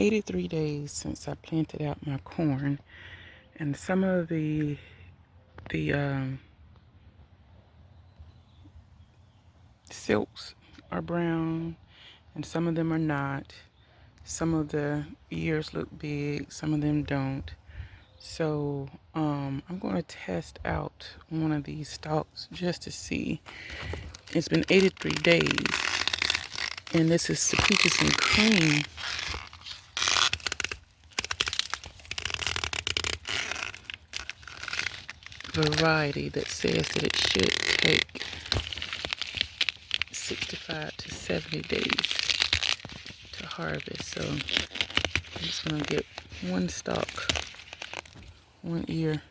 83 days since I planted out my corn, and some of the silks are brown and some of them are not. Some of the ears look big, some of them don't. So I'm going to test out one of these stalks just to see. It's been 83 days, and this is the peaches and cream variety that says that it should take 65 to 70 days to harvest. So I'm just going to get one stalk, one ear,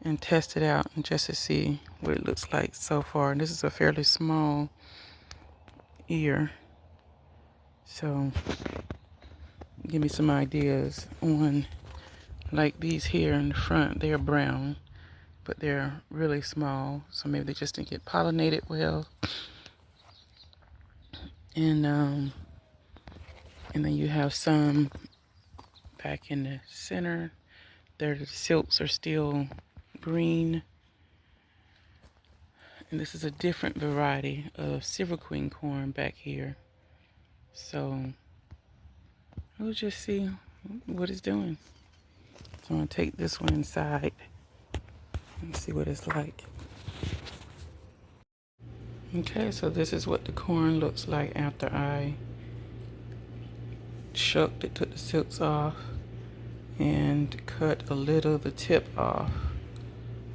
and test it out just to see what it looks like so far. And this is a fairly small ear, so give me some ideas on, like these here in the front, they're brown, but they're really small, so maybe they just didn't get pollinated well. And then you have some back in the center. There, the silks are still green. And this is a different variety of Silver Queen corn back here. So we'll just see what it's doing. So I'm gonna take this one inside and see what it's like. Okay, so this is what the corn looks like after I shucked it, took the silks off, and cut a little of the tip off.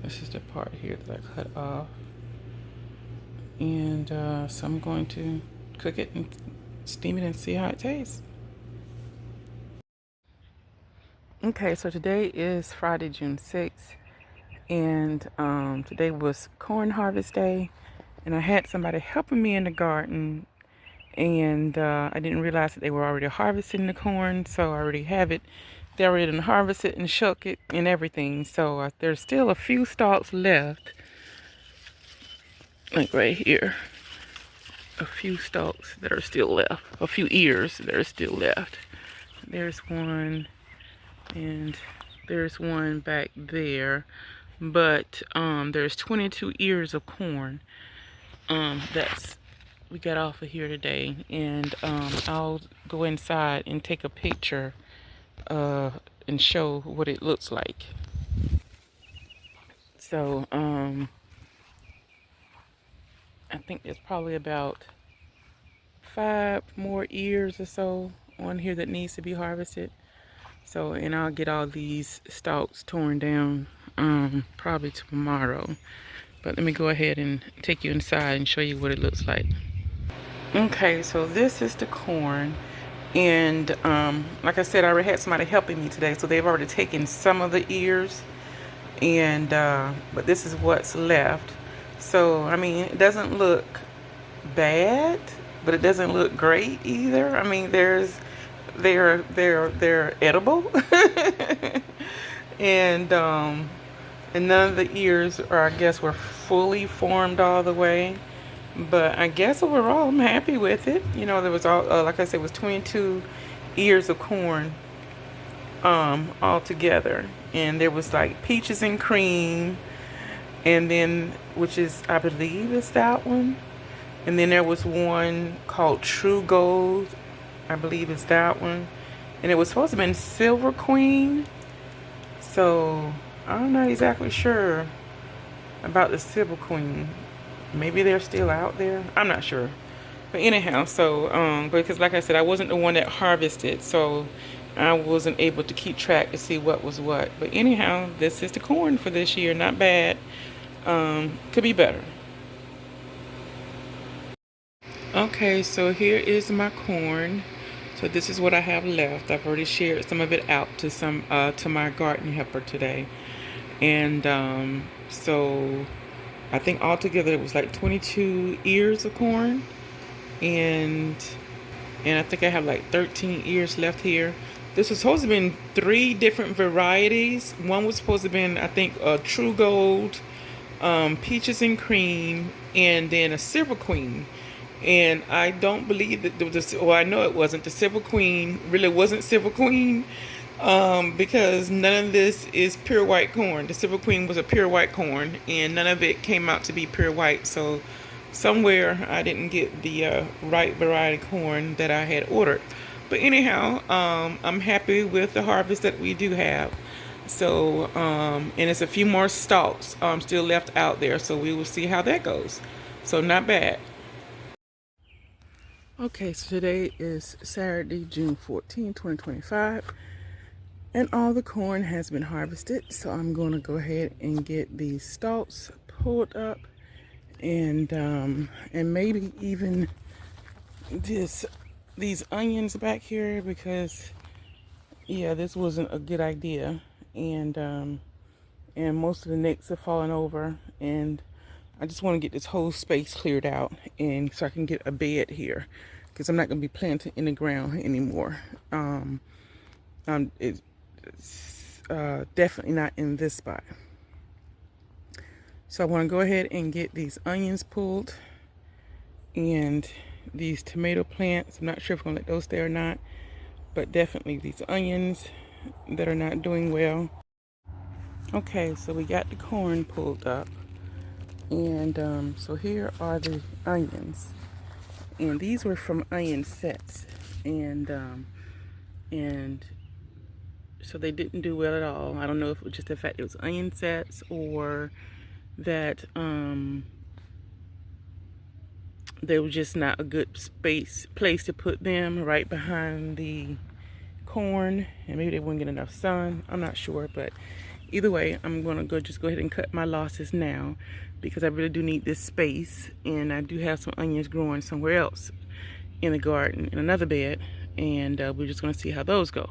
This is the part here that I cut off. And so I'm going to cook it and steam it and see how it tastes. Okay, so today is Friday, June 6th, and today was corn harvest day, and I had somebody helping me in the garden, and I didn't realize that they were already harvesting the corn, so I already have it. They already done harvest it and shuck it and everything, so there's still a few stalks left, like right here. A few stalks that are still left, a few ears that are still left. There's one, and there's one back there, but there's 22 ears of corn that's we got off of here today, and I'll go inside and take a picture and show what it looks like. So I think there's probably about 5 more ears or so on here that needs to be harvested. So, and I'll get all these stalks torn down probably tomorrow. But let me go ahead and take you inside and show you what it looks like. Okay, so this is the corn. And like I said, I already had somebody helping me today, so they've already taken some of the ears. And but this is what's left. So I mean, it doesn't look bad, but it doesn't look great either. I mean, they're edible. And none of the ears are, I guess, were fully formed all the way, but I guess overall I'm happy with it. You know, there was all like I said, it was 22 ears of corn all together, and there was like peaches and cream, and then, which is, I believe is that one, and then there was one called True Gold, I believe is that one, and it was supposed to have been Silver Queen. So I'm not exactly sure about the Silver Queen. Maybe they're still out there, I'm not sure. But anyhow, so because like I said, I wasn't the one that harvested, so I wasn't able to keep track to see what was what. But anyhow, this is the corn for this year. Not bad. Could be better. Okay, so here is my corn. So this is what I have left. I've already shared some of it out to some to my garden helper today. And so I think altogether it was like 22 ears of corn. And I think I have like 13 ears left here. This was supposed to have been 3 different varieties. One was supposed to have been, I think, a True Gold, peaches and cream, and then a Silver Queen. And I don't believe that well, I know it wasn't the Silver Queen. Really wasn't Silver Queen, because none of this is pure white corn. The Silver Queen was a pure white corn, and none of it came out to be pure white. So somewhere I didn't get the right variety corn that I had ordered. But anyhow, I'm happy with the harvest that we do have. So, and it's a few more stalks still left out there. So we will see how that goes. So not bad. Okay, so today is Saturday, June 14, 2025, and all the corn has been harvested. So I'm going to go ahead and get these stalks pulled up, and maybe even these onions back here, because yeah, this wasn't a good idea, and most of the nicks have fallen over, and I just want to get this whole space cleared out, and so I can get a bed here, because I'm not going to be planting in the ground anymore. It's definitely not in this spot. So I want to go ahead and get these onions pulled, and these tomato plants. I'm not sure if I'm going to let those stay or not, but definitely these onions that are not doing well. Okay, so we got the corn pulled up. And so here are the onions, and these were from onion sets, and so they didn't do well at all. I don't know if it was just the fact it was onion sets, or that they were just not a good place to put them right behind the corn, and maybe they wouldn't get enough sun. I'm not sure, but either way, I'm gonna just go ahead and cut my losses now, because I really do need this space, and I do have some onions growing somewhere else in the garden in another bed, and we're just gonna see how those go.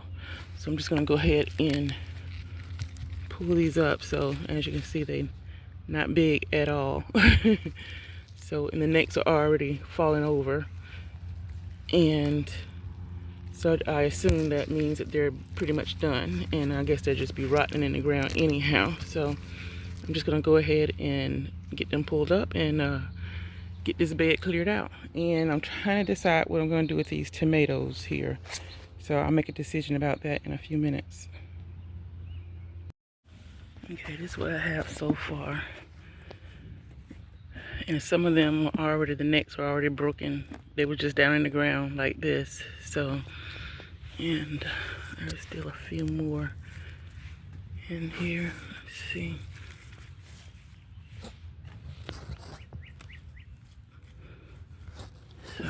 So I'm just gonna go ahead and pull these up. So as you can see, they're not big at all. So, and the necks are already falling over, and so I assume that means that they're pretty much done, and I guess they'll just be rotting in the ground anyhow. So I'm just gonna go ahead and get them pulled up and get this bed cleared out. And I'm trying to decide what I'm gonna do with these tomatoes here. So I'll make a decision about that in a few minutes. Okay, this is what I have so far. And some of them are already, the necks were already broken. They were just down in the ground like this. So, and there's still a few more in here. Let's see. So,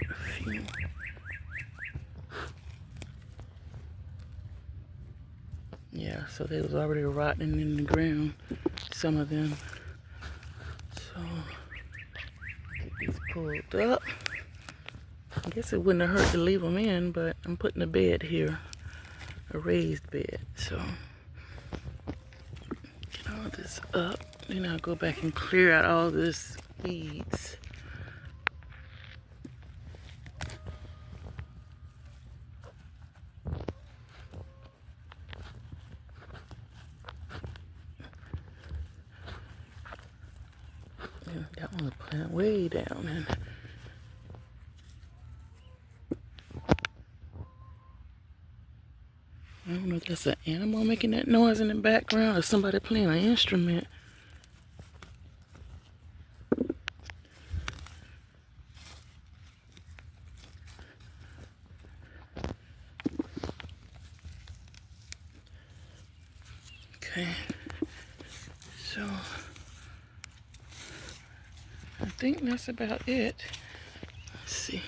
a few. Yeah, so they was already rotting in the ground, some of them. So, get these pulled up. I guess it wouldn't have hurt to leave them in, but I'm putting a bed here, a raised bed. So, get all this up. Then I'll go back and clear out all this weeds. And that one will plant way down. And I don't know if that's an animal making that noise in the background or somebody playing an instrument. Okay, so I think that's about it. Let's see.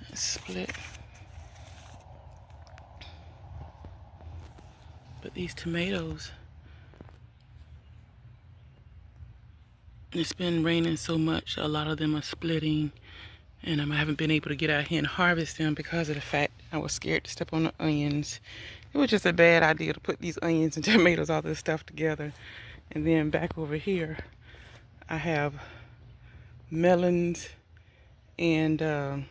Let's split. But these tomatoes, it's been raining so much, a lot of them are splitting, and I haven't been able to get out here and harvest them because of the fact I was scared to step on the onions. It was just a bad idea to put these onions and tomatoes, all this stuff together. And then back over here, I have melons and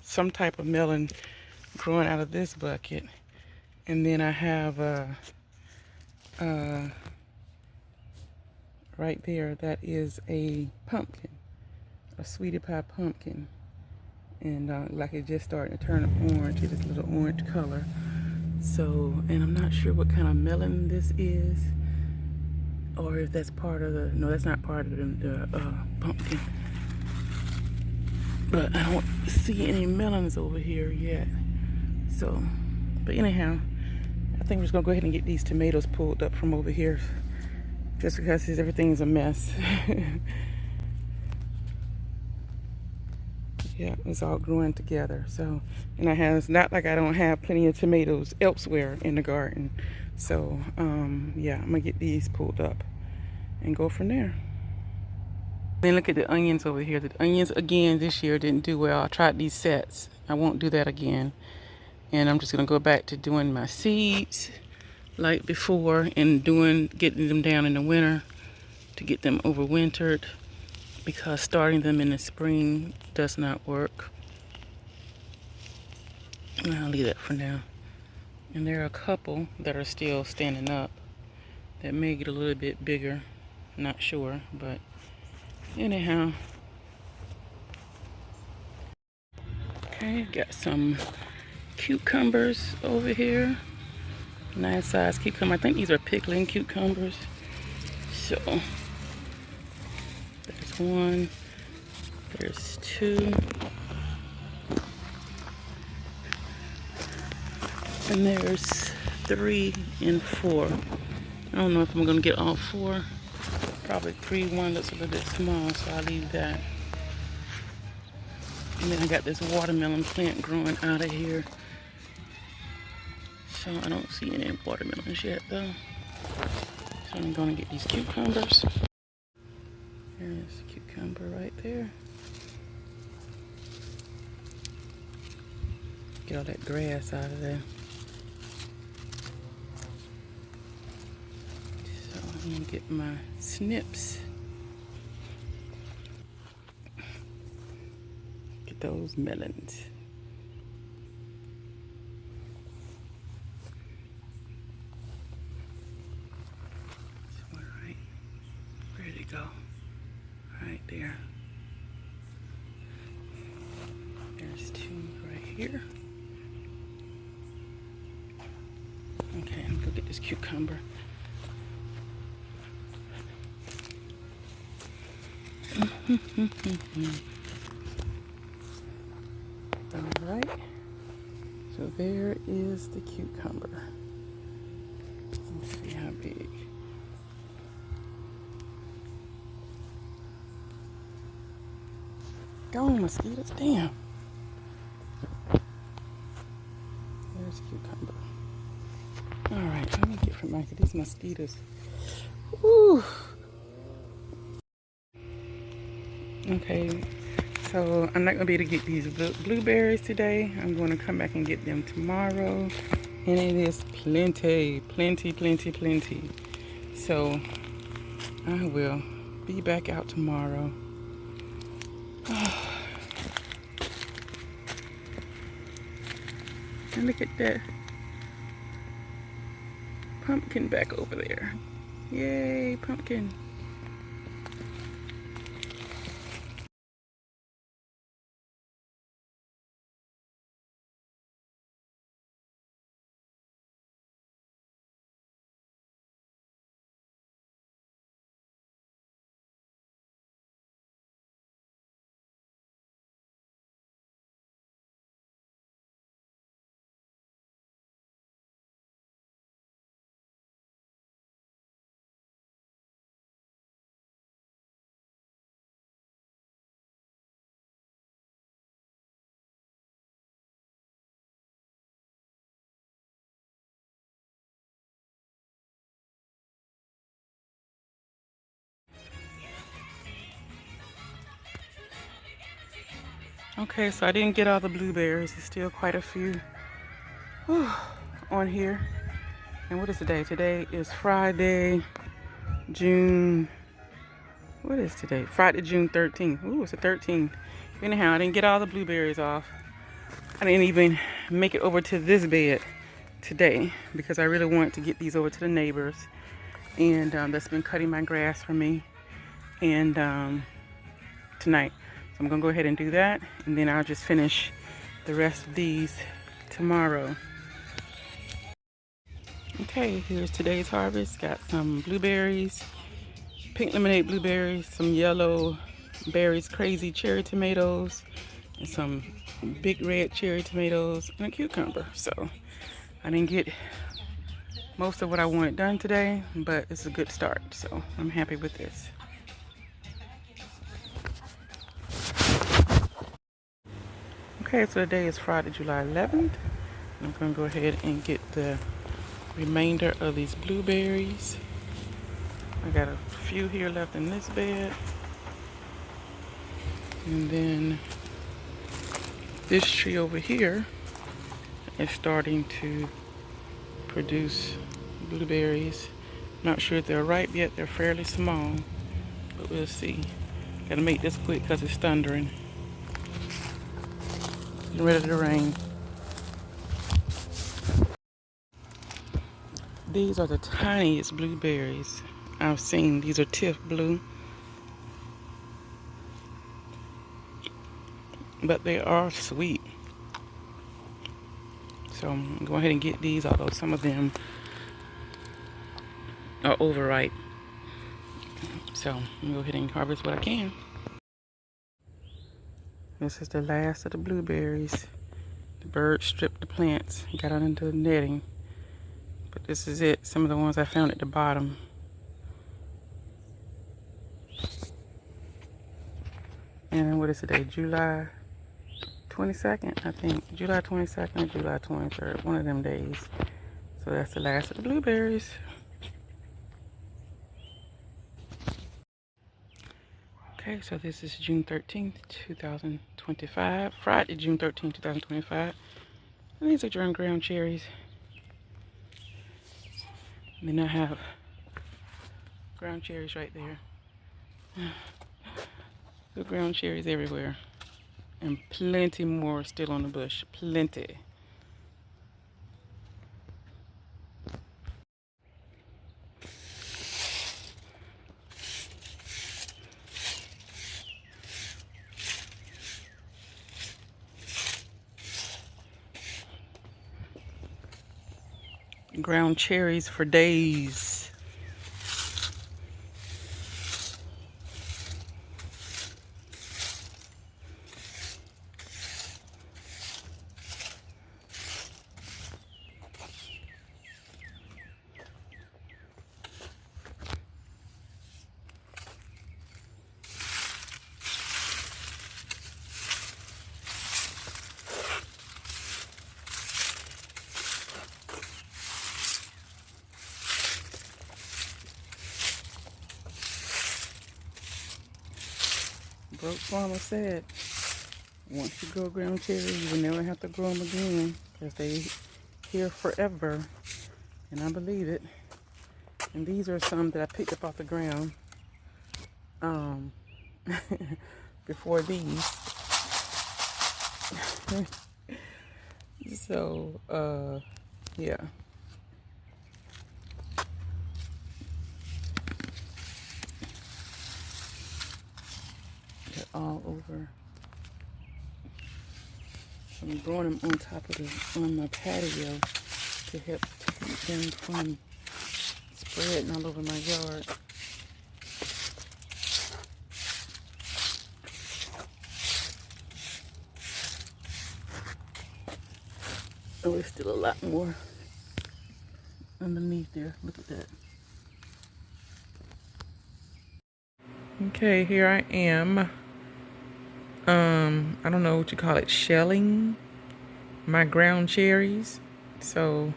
some type of melon growing out of this bucket. And then I have right there, that is a pumpkin, a sweetie pie pumpkin. And like it just starting to turn orange, it is a little orange color. So, and I'm not sure what kind of melon this is, or if that's part of the, no, that's not part of the pumpkin. But I don't see any melons over here yet. So, but anyhow, I think we're just gonna go ahead and get these tomatoes pulled up from over here, just because everything's a mess. Yeah, it's all growing together. So, and it's not like I don't have plenty of tomatoes elsewhere in the garden. So, yeah, I'm gonna get these pulled up and go from there. Then look at the onions over here. The onions again this year didn't do well. I tried these sets. I won't do that again. And I'm just gonna go back to doing my seeds like before and getting them down in the winter to get them overwintered, because starting them in the spring does not work. And I'll leave that for now. And there are a couple that are still standing up that may get a little bit bigger. Not sure, but anyhow. Okay, got some cucumbers over here. Nice size cucumber. I think these are pickling cucumbers. So there's one, there's two, and there's 3 and 4. I don't know if I'm gonna get all 4. Probably 3. One looks a little bit small, so I'll leave that. And then I got this watermelon plant growing out of here. So I don't see any watermelons yet though. So I'm gonna get these cucumbers. There's a cucumber right there. Get all that grass out of there. So I'm gonna get my snips. Get those melons. So alright, where'd it go? Right there. There's 2 right here. Okay, I'm gonna get this cucumber. Alright, so there is the cucumber. Let's see how big. Go on, mosquitoes, damn. There's a cucumber. Alright, let me get from Michael these mosquitoes. Woo. Okay, so I'm not gonna be able to get these blueberries today. I'm gonna come back and get them tomorrow. And it is plenty. So I will be back out tomorrow. And look at that pumpkin back over there. Yay, pumpkin. Okay, so I didn't get all the blueberries. There's still quite a few on here. And what is today? Today is Friday, June. What is today? Friday, June 13th. Ooh, it's the 13th. Anyhow, I didn't get all the blueberries off. I didn't even make it over to this bed today because I really wanted to get these over to the neighbors, and that's been cutting my grass for me, and tonight. So I'm gonna go ahead and do that, and then I'll just finish the rest of these tomorrow. Okay, here's today's harvest. Got some blueberries, pink lemonade blueberries, some yellow berries, crazy cherry tomatoes, and some big red cherry tomatoes, and a cucumber. So I didn't get most of what I wanted done today, but it's a good start. So I'm happy with this. Okay, so today is Friday, July 11th. I'm gonna go ahead and get the remainder of these blueberries. I got a few here left in this bed. And then this tree over here is starting to produce blueberries. Not sure if they're ripe yet, they're fairly small, but we'll see. Gotta make this quick because it's thundering. Getting ready to rain. These are the tiniest blueberries I've seen. These are Tiff Blue. But they are sweet. So I'm gonna go ahead and get these, although some of them are overripe. So I'm gonna go ahead and harvest what I can. This is the last of the blueberries. The birds stripped the plants, got under the netting. But this is it, some of the ones I found at the bottom. And what is today, July 22nd, I think. July 22nd or July 23rd, one of them days. So that's the last of the blueberries. Okay, so this is June 13th, 2025. Friday, June 13th, 2025. And these are ground cherries. And then I have ground cherries right there. The ground cherries everywhere. And plenty more still on the bush. Plenty. Ground cherries for days. Broke farmer said, once you grow ground cherries, you will never have to grow them again because they here forever. And I believe it. And these are some that I picked up off the ground before these. So, yeah. They're all over. I'm growing them on top of on my patio to help keep them from spreading all over my yard. Oh, there's still a lot more underneath there. Look at that. Okay, here I am. I don't know what you call it, shelling my ground cherries. So,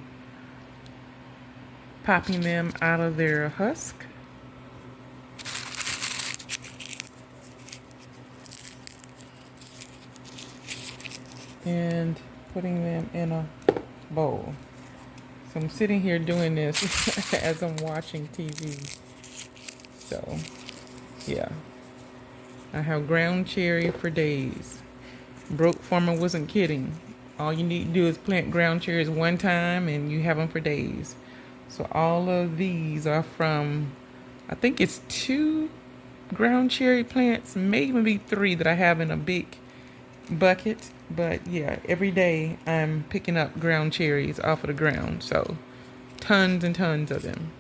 popping them out of their husk. And putting them in a bowl. So I'm sitting here doing this as I'm watching TV. So, yeah. I have ground cherry for days. Broke farmer wasn't kidding. All you need to do is plant ground cherries one time and you have them for days. So all of these are from, I think it's 2 ground cherry plants, maybe even be 3 that I have in a big bucket. But yeah, every day I'm picking up ground cherries off of the ground. So tons and tons of them.